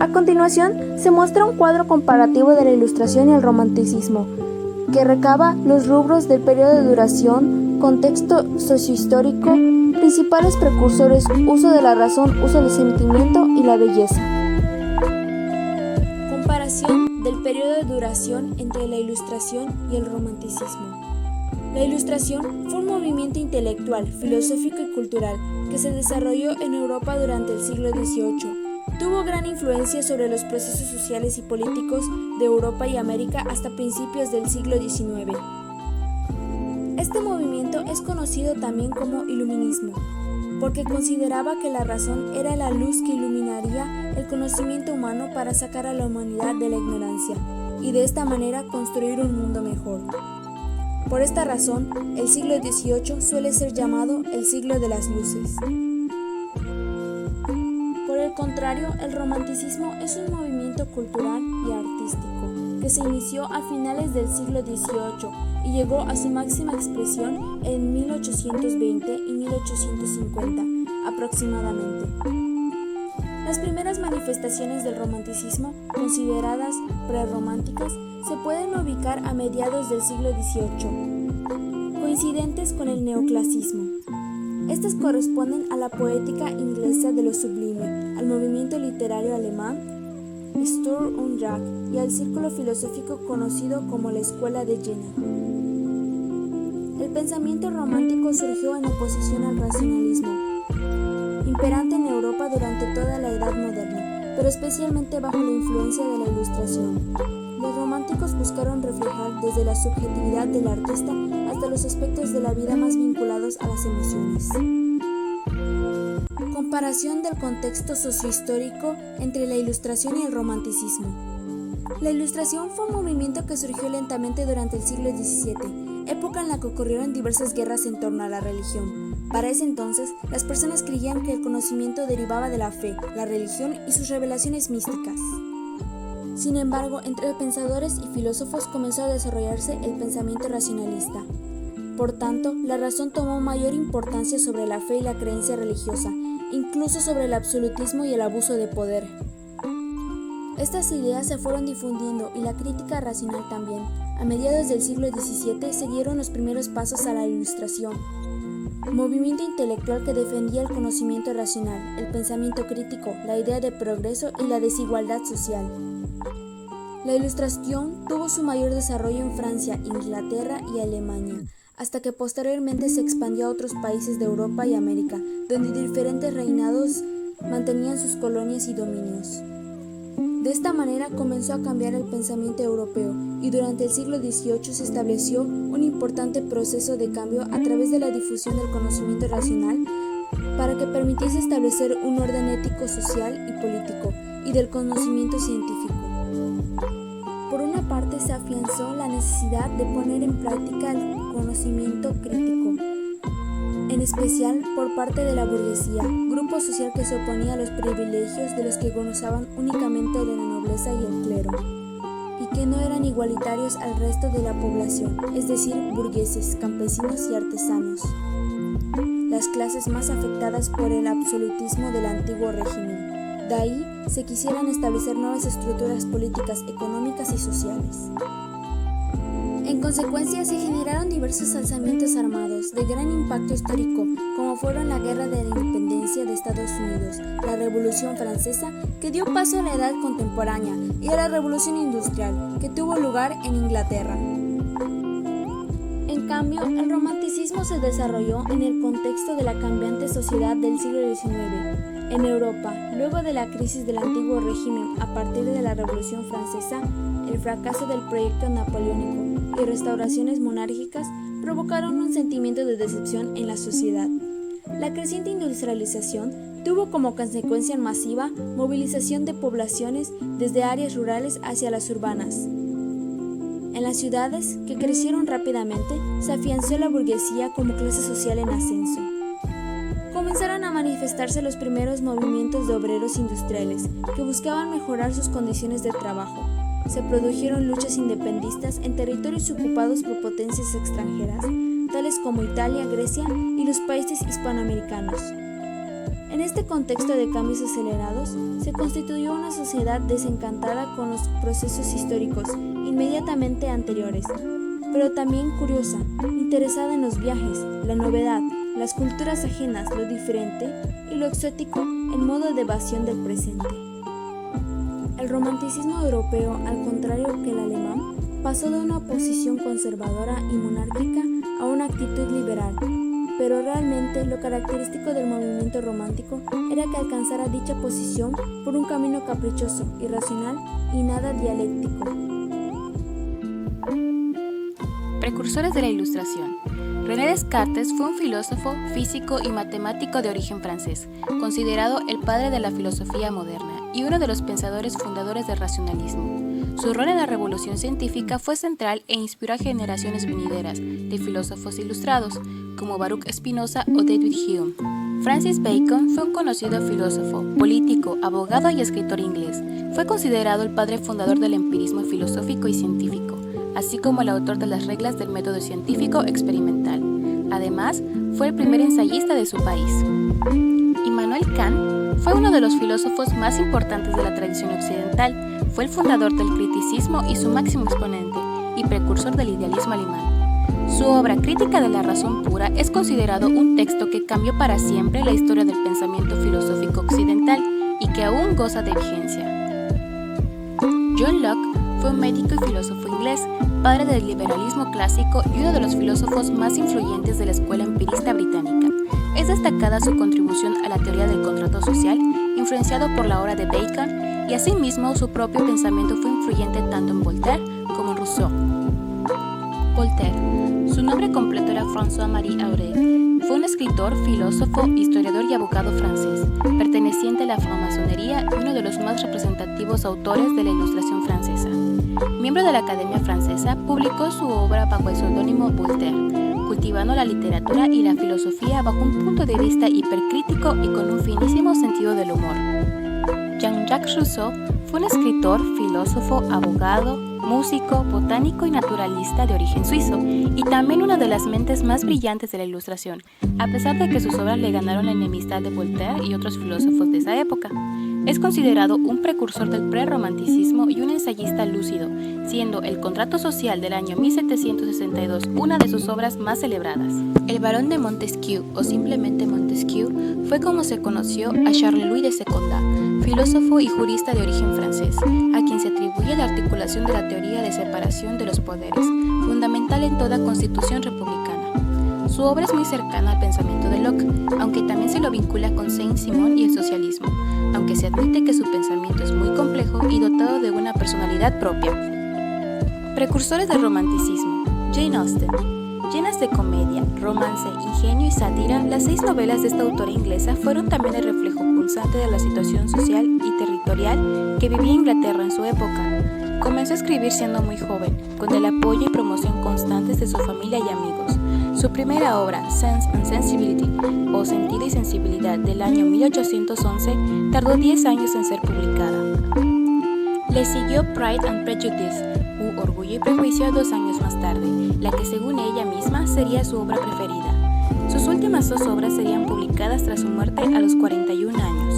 A continuación, se muestra un cuadro comparativo de la Ilustración y el Romanticismo, que recaba los rubros del periodo de duración, contexto sociohistórico, principales precursores, uso de la razón, uso del sentimiento y la belleza. Comparación del periodo de duración entre la Ilustración y el Romanticismo. La Ilustración fue un movimiento intelectual, filosófico y cultural que se desarrolló en Europa durante el siglo XVIII. Tuvo gran influencia sobre los procesos sociales y políticos de Europa y América hasta principios del siglo XIX. Este movimiento es conocido también como Iluminismo, porque consideraba que la razón era la luz que iluminaría el conocimiento humano para sacar a la humanidad de la ignorancia y de esta manera construir un mundo mejor. Por esta razón, el siglo XVIII suele ser llamado el siglo de las luces. Por el contrario, el romanticismo es un movimiento cultural y artístico que se inició a finales del siglo XVIII y llegó a su máxima expresión en 1820 y 1850 aproximadamente. Las primeras manifestaciones del romanticismo, consideradas prerrománticas, se pueden ubicar a mediados del siglo XVIII, coincidentes con el neoclasicismo. Estas corresponden a la poética inglesa de lo sublime, al movimiento literario alemán Sturm und Drang y al círculo filosófico conocido como la Escuela de Jena. El pensamiento romántico surgió en oposición al racionalismo, imperante en Europa durante toda la Edad Moderna, pero especialmente bajo la influencia de la Ilustración. Los románticos buscaron reflejar desde la subjetividad del artista hasta los aspectos de la vida más vinculados a las emociones. Comparación del contexto sociohistórico entre la Ilustración y el Romanticismo. La Ilustración fue un movimiento que surgió lentamente durante el siglo XVII, época en la que ocurrieron diversas guerras en torno a la religión. Para ese entonces, las personas creían que el conocimiento derivaba de la fe, la religión y sus revelaciones místicas. Sin embargo, entre pensadores y filósofos comenzó a desarrollarse el pensamiento racionalista. Por tanto, la razón tomó mayor importancia sobre la fe y la creencia religiosa, incluso sobre el absolutismo y el abuso de poder. Estas ideas se fueron difundiendo y la crítica racional también. A mediados del siglo XVII se dieron los primeros pasos a la Ilustración, movimiento intelectual que defendía el conocimiento racional, el pensamiento crítico, la idea de progreso y la desigualdad social. La Ilustración tuvo su mayor desarrollo en Francia, Inglaterra y Alemania, hasta que posteriormente se expandió a otros países de Europa y América, donde diferentes reinados mantenían sus colonias y dominios. De esta manera comenzó a cambiar el pensamiento europeo y durante el siglo XVIII se estableció un importante proceso de cambio a través de la difusión del conocimiento racional para que permitiese establecer un orden ético, social y político y del conocimiento científico. Por una parte se afianzó la necesidad de poner en práctica el conocimiento crítico, en especial por parte de la burguesía, grupo social que se oponía a los privilegios de los que gozaban únicamente de la nobleza y el clero, y que no eran igualitarios al resto de la población, es decir, burgueses, campesinos y artesanos, las clases más afectadas por el absolutismo del antiguo régimen. De ahí se quisieran establecer nuevas estructuras políticas, económicas y sociales. En consecuencia, se generaron diversos alzamientos armados de gran impacto histórico, como fueron la Guerra de la Independencia de Estados Unidos, la Revolución Francesa, que dio paso a la Edad Contemporánea, y a la Revolución Industrial, que tuvo lugar en Inglaterra. En cambio, el romanticismo se desarrolló en el contexto de la cambiante sociedad del siglo XIX. En Europa, luego de la crisis del antiguo régimen a partir de la Revolución Francesa, el fracaso del proyecto napoleónico y restauraciones monárquicas provocaron un sentimiento de decepción en la sociedad. La creciente industrialización tuvo como consecuencia masiva movilización de poblaciones desde áreas rurales hacia las urbanas. En las ciudades, que crecieron rápidamente, se afianzó la burguesía como clase social en ascenso. Comenzaron a manifestarse los primeros movimientos de obreros industriales que buscaban mejorar sus condiciones de trabajo. Se produjeron luchas independistas en territorios ocupados por potencias extranjeras, tales como Italia, Grecia y los países hispanoamericanos. En este contexto de cambios acelerados, se constituyó una sociedad desencantada con los procesos históricos inmediatamente anteriores, pero también curiosa, interesada en los viajes, la novedad, las culturas ajenas, lo diferente y lo exótico en modo de evasión del presente. El romanticismo europeo, al contrario que el alemán, pasó de una posición conservadora y monárquica a una actitud liberal, pero realmente lo característico del movimiento romántico era que alcanzara dicha posición por un camino caprichoso, irracional y nada dialéctico. Precursores de la Ilustración. René Descartes fue un filósofo, físico y matemático de origen francés, considerado el padre de la filosofía moderna y uno de los pensadores fundadores del racionalismo. Su rol en la revolución científica fue central e inspiró a generaciones venideras de filósofos ilustrados, como Baruch Spinoza o David Hume. Francis Bacon fue un conocido filósofo, político, abogado y escritor inglés. Fue considerado el padre fundador del empirismo filosófico y científico, así como el autor de las reglas del método científico experimental. Además, fue el primer ensayista de su país. Immanuel Kant fue uno de los filósofos más importantes de la tradición occidental. Fue el fundador del criticismo y su máximo exponente, y precursor del idealismo alemán. Su obra Crítica de la razón pura es considerado un texto que cambió para siempre la historia del pensamiento filosófico occidental y que aún goza de vigencia. John Locke fue un médico y filósofo inglés, padre del liberalismo clásico y uno de los filósofos más influyentes de la escuela empirista británica. Es destacada su contribución a la teoría del contrato social, influenciado por la obra de Bacon, y asimismo su propio pensamiento fue influyente tanto en Voltaire como en Rousseau. Voltaire. Su nombre completo era François-Marie Aurel. Fue un escritor, filósofo, historiador y abogado francés, perteneciente a la francmasonería y uno de los más representativos autores de la Ilustración francesa. Miembro de la Academia Francesa, publicó su obra bajo el seudónimo Voltaire, cultivando la literatura y la filosofía bajo un punto de vista hipercrítico y con un finísimo sentido del humor. Jean-Jacques Rousseau fue un escritor, filósofo, abogado, músico, botánico y naturalista de origen suizo, y también una de las mentes más brillantes de la Ilustración, a pesar de que sus obras le ganaron la enemistad de Voltaire y otros filósofos de esa época. Es considerado un precursor del prerromanticismo y un ensayista lúcido, siendo El contrato social del año 1762 una de sus obras más celebradas. El barón de Montesquieu, o simplemente Montesquieu, fue como se conoció a Charles-Louis de Secondat, filósofo y jurista de origen francés, a quien se atribuye la articulación de la teoría de separación de los poderes, fundamental en toda constitución republicana. Su obra es muy cercana al pensamiento de Locke, aunque también se lo vincula con Saint-Simon y el socialismo, aunque se admite que su pensamiento es muy complejo y dotado de una personalidad propia. Precursores del romanticismo. Jane Austen. Llenas de comedia, romance, ingenio y sátira, las 6 novelas de esta autora inglesa fueron también el reflejo punzante de la situación social y territorial que vivía Inglaterra en su época. Comenzó a escribir siendo muy joven, con el apoyo y promoción constantes de su familia y amigos. Su primera obra, Sense and Sensibility, o Sentido y Sensibilidad, del año 1811, tardó 10 años en ser publicada. Le siguió Pride and Prejudice, u Orgullo y Prejuicio, 2 años más tarde, la que según ella misma sería su obra preferida. Sus últimas 2 obras serían publicadas tras su muerte a los 41 años.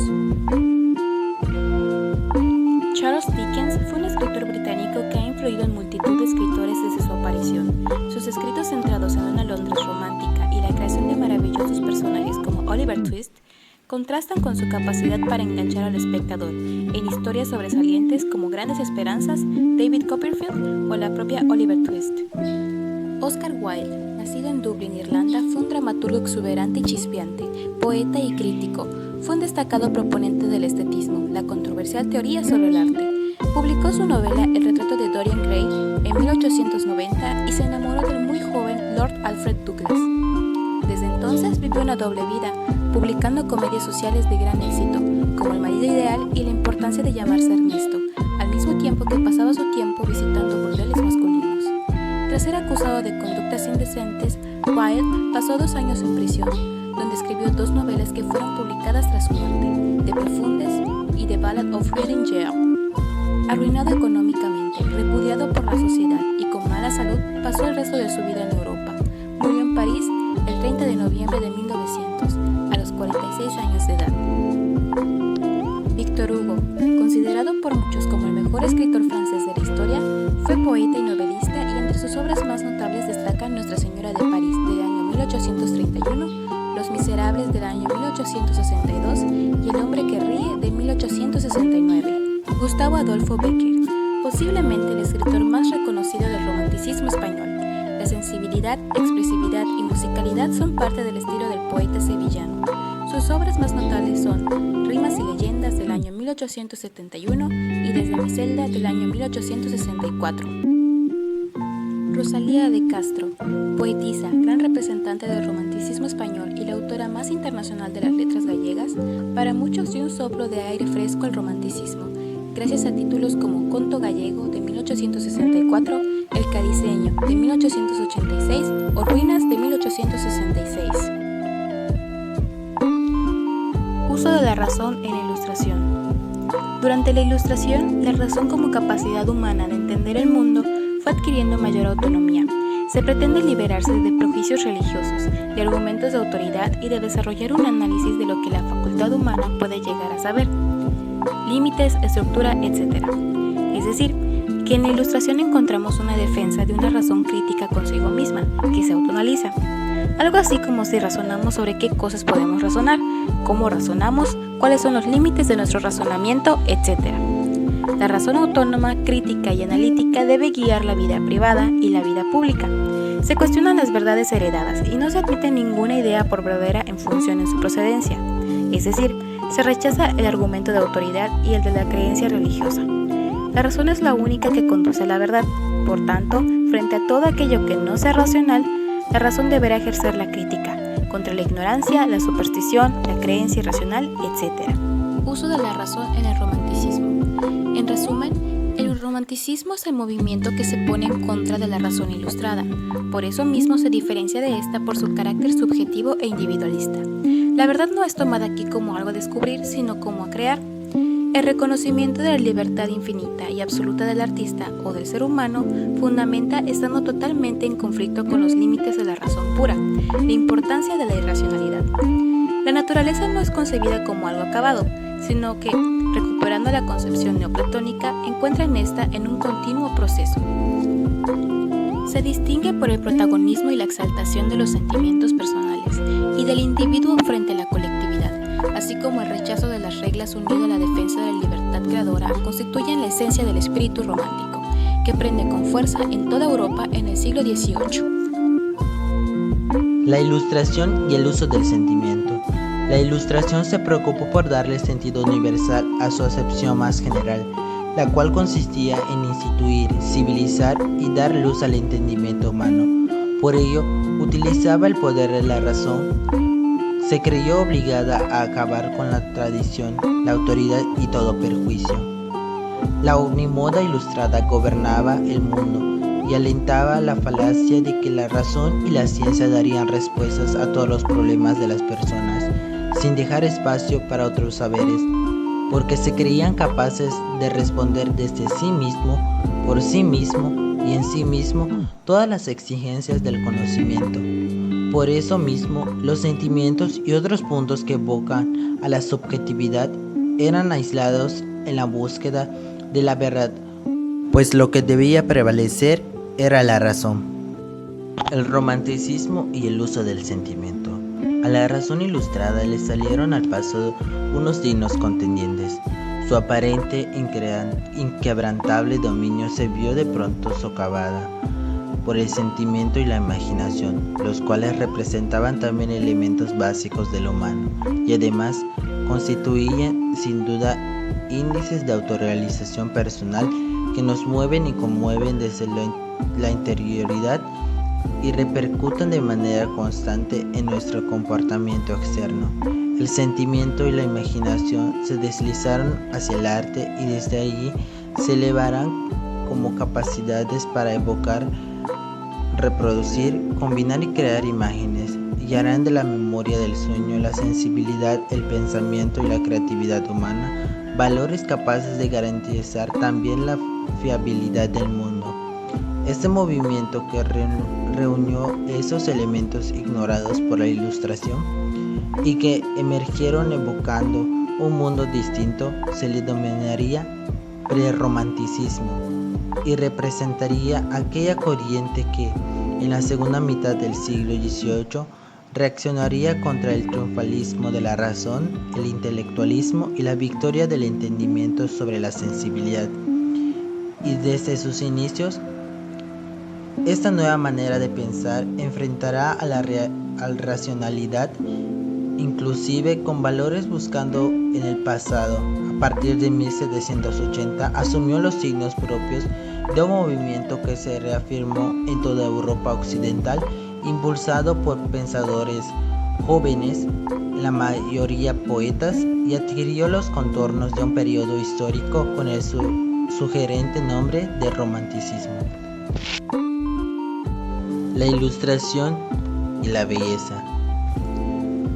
Charles Dickens fue un escritor británico que ha influido en multitud de escritores desde su aparición. Sus escritos centrados en una Londres romántica y la creación de maravillosos personajes como Oliver Twist contrastan con su capacidad para enganchar al espectador en historias sobresalientes como Grandes Esperanzas, David Copperfield o la propia Oliver Twist. Oscar Wilde, nacido en Dublín, Irlanda, fue un dramaturgo exuberante y chispeante, poeta y crítico. Fue un destacado proponente del estetismo, la controversial teoría sobre el arte. Publicó su novela El retrato de Dorian Gray en 1890 y se enamoró del muy joven Lord Alfred Douglas. Desde entonces vivió una doble vida, publicando comedias sociales de gran éxito, como El marido ideal y La importancia de llamarse Ernesto, al mismo tiempo que pasaba su tiempo visitando bordeles masculinos. Tras ser acusado de conductas indecentes, Wilde pasó 2 años en prisión, donde escribió 2 novelas que fueron publicadas tras su muerte, The Profundes y The Ballad of Reading Gaol. Arruinado económicamente, repudiado por la sociedad y con mala salud, pasó el resto de su vida en Europa. Murió en París el 30 de noviembre de 1900, a los 46 años de edad. Victor Hugo, considerado por muchos como el mejor escritor francés de la historia, fue poeta y novelista, y entre sus obras más notables destacan Nuestra Señora de París del año 1831, Los Miserables del año 1862 y El Hombre que Ríe de 1869. Gustavo Adolfo Bécquer, posiblemente el escritor más reconocido del romanticismo español. La sensibilidad, expresividad y musicalidad son parte del estilo del poeta sevillano. Sus obras más notables son Rimas y Leyendas del año 1871 y Desde mi celda del año 1864. Rosalía de Castro, poetisa, gran representante del romanticismo español y la autora más internacional de las letras gallegas, para muchos dio un soplo de aire fresco al romanticismo, gracias a títulos como Conto gallego de 1864, El cadiceño de 1886 o Ruinas de 1866. Uso de la razón en la ilustración. Durante la ilustración, la razón como capacidad humana de entender el mundo fue adquiriendo mayor autonomía. Se pretende liberarse de prejuicios religiosos, de argumentos de autoridad y de desarrollar un análisis de lo que la facultad humana puede llegar a saber, límites, estructura, etc. Es decir, que en la ilustración encontramos una defensa de una razón crítica consigo misma, que se autoanaliza. Algo así como si razonamos sobre qué cosas podemos razonar, cómo razonamos, cuáles son los límites de nuestro razonamiento, etc. La razón autónoma, crítica y analítica debe guiar la vida privada y la vida pública. Se cuestionan las verdades heredadas y no se admite ninguna idea por verdadera en función de su procedencia. Es decir, se rechaza el argumento de autoridad y el de la creencia religiosa. La razón es la única que conduce a la verdad. Por tanto, frente a todo aquello que no sea racional, la razón deberá ejercer la crítica contra la ignorancia, la superstición, la creencia irracional, etc. Uso de la razón en el romanticismo. En resumen, el romanticismo es el movimiento que se pone en contra de la razón ilustrada. Por eso mismo se diferencia de esta por su carácter subjetivo e individualista. La verdad no es tomada aquí como algo a descubrir, sino como a crear. El reconocimiento de la libertad infinita y absoluta del artista o del ser humano fundamenta estando totalmente en conflicto con los límites de la razón pura, la importancia de la irracionalidad. La naturaleza no es concebida como algo acabado, sino que, recuperando la concepción neoplatónica, encuentra en esta en un continuo proceso. Se distingue por el protagonismo y la exaltación de los sentimientos personales y del individuo frente a la colectividad, así como el rechazo de las reglas unido a la defensa de la libertad creadora, constituyen la esencia del espíritu romántico, que prende con fuerza en toda Europa en el siglo XVIII. La ilustración y el uso del sentimiento. La ilustración se preocupó por darle sentido universal a su acepción más general, la cual consistía en instituir, civilizar y dar luz al entendimiento humano. Por ello, utilizaba el poder de la razón. Se creyó obligada a acabar con la tradición, la autoridad y todo perjuicio. La unimoda ilustrada gobernaba el mundo y alentaba la falacia de que la razón y la ciencia darían respuestas a todos los problemas de las personas, sin dejar espacio para otros saberes, porque se creían capaces de responder desde sí mismo, por sí mismo y en sí mismo todas las exigencias del conocimiento. Por eso mismo, los sentimientos y otros puntos que evocan a la subjetividad eran aislados en la búsqueda de la verdad, pues lo que debía prevalecer era la razón. El romanticismo y el uso del sentimiento. A la razón ilustrada le salieron al paso unos dignos contendientes. Su aparente inquebrantable dominio se vio de pronto socavada por el sentimiento y la imaginación, los cuales representaban también elementos básicos de lo humano y además constituían sin duda índices de autorrealización personal que nos mueven y conmueven desde la interioridad y repercuten de manera constante en nuestro comportamiento externo. El sentimiento y la imaginación se deslizaron hacia el arte y desde allí se elevarán como capacidades para evocar, reproducir, combinar y crear imágenes, y harán de la memoria del sueño, la sensibilidad, el pensamiento y la creatividad humana valores capaces de garantizar también la fiabilidad del mundo. Este movimiento que reunió esos elementos ignorados por la Ilustración y que emergieron evocando un mundo distinto se le denominaría prerromanticismo y representaría aquella corriente que, en la segunda mitad del siglo XVIII, reaccionaría contra el triunfalismo de la razón, el intelectualismo y la victoria del entendimiento sobre la sensibilidad. Y desde sus inicios, esta nueva manera de pensar enfrentará a la racionalidad, inclusive con valores buscando en el pasado. A partir de 1780 asumió los signos propios de un movimiento que se reafirmó en toda Europa occidental, impulsado por pensadores jóvenes, la mayoría poetas, y adquirió los contornos de un periodo histórico con el sugerente nombre de romanticismo. La ilustración y la belleza.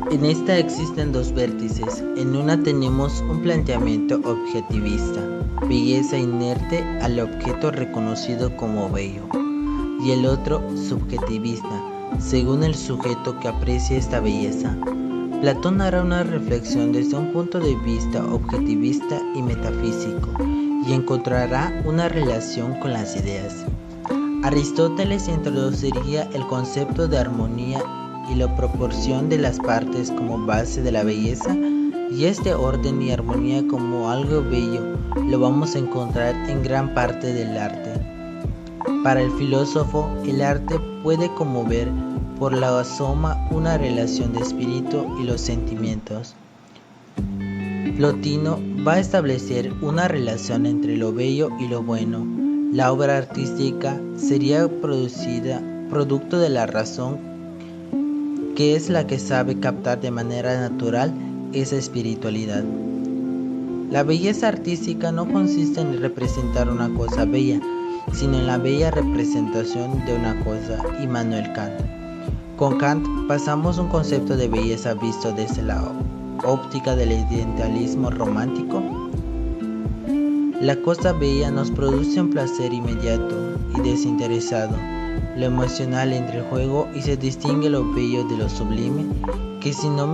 En esta existen dos vértices. En una tenemos un planteamiento objetivista, belleza inerte al objeto reconocido como bello, y el otro subjetivista, según el sujeto que aprecia esta belleza. Platón hará una reflexión desde un punto de vista objetivista y metafísico, y encontrará una relación con las ideas. Aristóteles introduciría el concepto de armonía y la proporción de las partes como base de la belleza, y este orden y armonía como algo bello lo vamos a encontrar en gran parte del arte. Para el filósofo, el arte puede conmover por la asoma una relación de espíritu y los sentimientos. Plotino va a establecer una relación entre lo bello y lo bueno. La obra artística sería producto de la razón, que es la que sabe captar de manera natural esa espiritualidad. La belleza artística no consiste en representar una cosa bella, sino en la bella representación de una cosa. Immanuel Kant. Con Kant pasamos un concepto de belleza visto desde la óptica del idealismo romántico. La cosa bella nos produce un placer inmediato y desinteresado. Lo emocional entra en juego y se distingue lo bello de lo sublime, que si no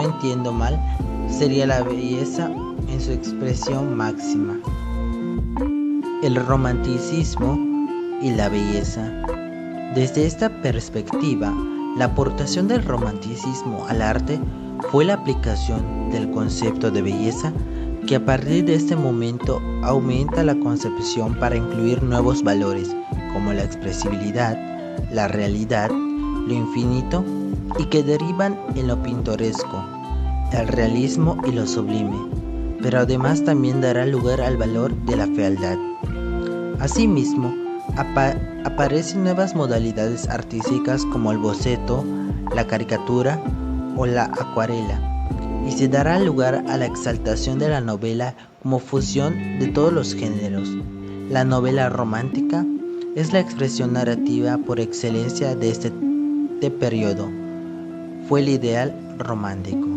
entiendo mal, sería la belleza en su expresión máxima. El romanticismo y la belleza. Desde esta perspectiva, la aportación del romanticismo al arte fue la aplicación del concepto de belleza, que a partir de este momento aumenta la concepción para incluir nuevos valores como la expresibilidad, la realidad, lo infinito, y que derivan en lo pintoresco, el realismo y lo sublime, pero además también dará lugar al valor de la fealdad. Asimismo, aparecen nuevas modalidades artísticas como el boceto, la caricatura o la acuarela, y se dará lugar a la exaltación de la novela como fusión de todos los géneros. La novela romántica es la expresión narrativa por excelencia de este periodo. Fue el ideal romántico.